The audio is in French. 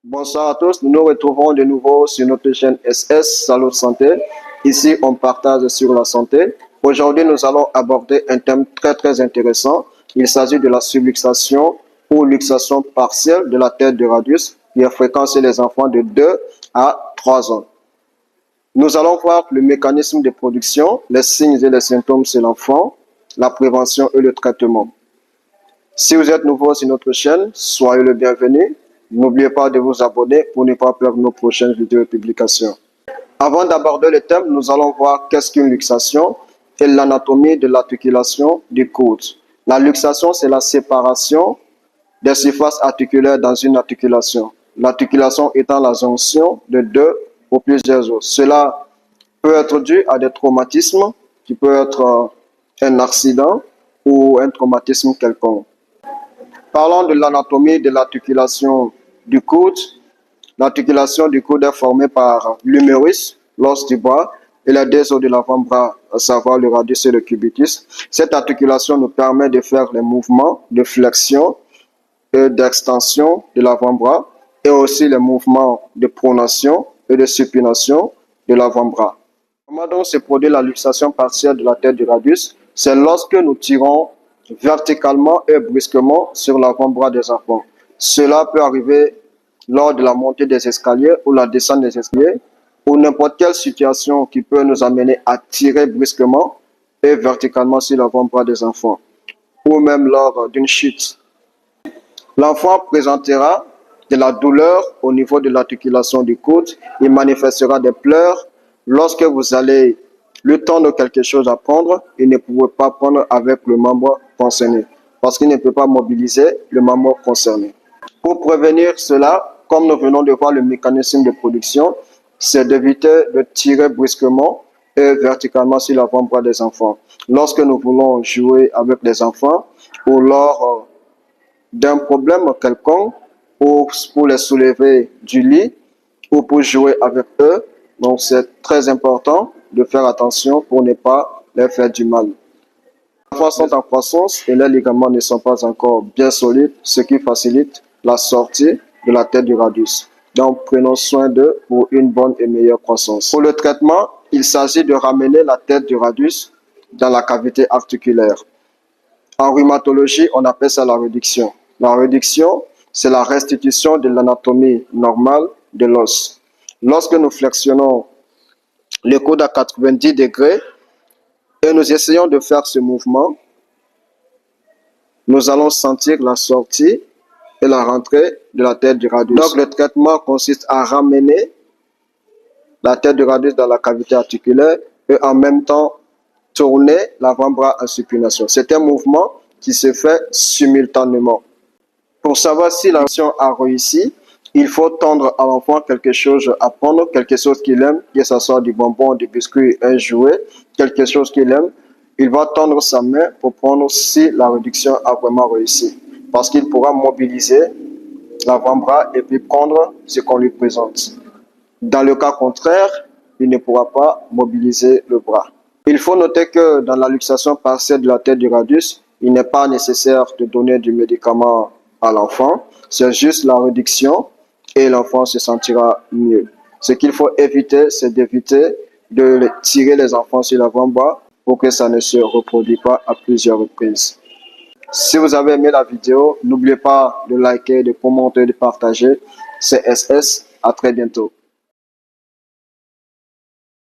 Bonsoir à tous, nous nous retrouvons de nouveau sur notre chaîne SS Salut Santé. Ici, on partage sur la santé. Aujourd'hui, nous allons aborder un thème très intéressant. Il s'agit de la subluxation ou luxation partielle de la tête de radius qui est fréquente chez les enfants de 2 à 3 ans. Nous allons voir le mécanisme de production, les signes et les symptômes chez l'enfant, la prévention et le traitement. Si vous êtes nouveau sur notre chaîne, soyez le bienvenu. N'oubliez pas de vous abonner pour ne pas perdre nos prochaines vidéos et publications. Avant d'aborder le thème, nous allons voir qu'est-ce qu'une luxation et l'anatomie de l'articulation du coude. La luxation, c'est la séparation des surfaces articulaires dans une articulation. L'articulation étant la jonction de deux ou plusieurs os. Cela peut être dû à des traumatismes, qui peut être un accident ou un traumatisme quelconque. Parlons de l'anatomie de l'articulation du coude. L'articulation du coude est formée par l'humérus, l'os du bras, et les deux os de l'avant-bras, à savoir le radius et le cubitus. Cette articulation nous permet de faire les mouvements de flexion et d'extension de l'avant-bras, et aussi les mouvements de pronation et de supination de l'avant-bras. Comment donc se produit la luxation partielle de la tête du radius? C'est lorsque nous tirons verticalement et brusquement sur l'avant-bras des enfants. Cela peut arriver lors de la montée des escaliers ou la descente des escaliers, ou n'importe quelle situation qui peut nous amener à tirer brusquement et verticalement sur l'avant-bras des enfants, ou même lors d'une chute. L'enfant présentera de la douleur au niveau de l'articulation du coude. Il manifestera des pleurs. Lorsque vous allez lui tendre quelque chose à prendre, il ne pourra pas prendre avec le membre concerné parce qu'il ne peut pas mobiliser le membre concerné. Pour prévenir cela, comme nous venons de voir le mécanisme de production, c'est d'éviter de tirer brusquement et verticalement sur l'avant-bras des enfants. Lorsque nous voulons jouer avec les enfants ou lors d'un problème quelconque, ou pour les soulever du lit ou pour jouer avec eux, donc c'est très important de faire attention pour ne pas leur faire du mal. Les enfants sont en croissance et les ligaments ne sont pas encore bien solides, ce qui facilite la sortie de la tête du radius. Donc prenons soin d'eux pour une bonne et meilleure croissance. Pour le traitement, il s'agit de ramener la tête du radius dans la cavité articulaire. En rhumatologie, on appelle ça la réduction. La réduction, c'est la restitution de l'anatomie normale de l'os. Lorsque nous flexionnons le coude à 90 degrés et nous essayons de faire ce mouvement, nous allons sentir la sortie et la rentrée de la tête du radius. Donc le traitement consiste à ramener la tête du radius dans la cavité articulaire et en même temps tourner l'avant-bras en supination. C'est un mouvement qui se fait simultanément. Pour savoir si l'action a réussi, il faut tendre à l'enfant quelque chose à prendre, quelque chose qu'il aime, que ce soit du bonbon, du biscuit, un jouet, quelque chose qu'il aime. Il va tendre sa main pour prendre si la réduction a vraiment réussi. Parce qu'il pourra mobiliser l'avant-bras et puis prendre ce qu'on lui présente. Dans le cas contraire, il ne pourra pas mobiliser le bras. Il faut noter que dans la luxation partielle de la tête du radius, il n'est pas nécessaire de donner du médicament à l'enfant. C'est juste la réduction et l'enfant se sentira mieux. Ce qu'il faut éviter, c'est d'éviter de tirer les enfants sur l'avant-bras pour que ça ne se reproduise pas à plusieurs reprises. Si vous avez aimé la vidéo, n'oubliez pas de liker, de commenter, de partager. C'est SS. À très bientôt.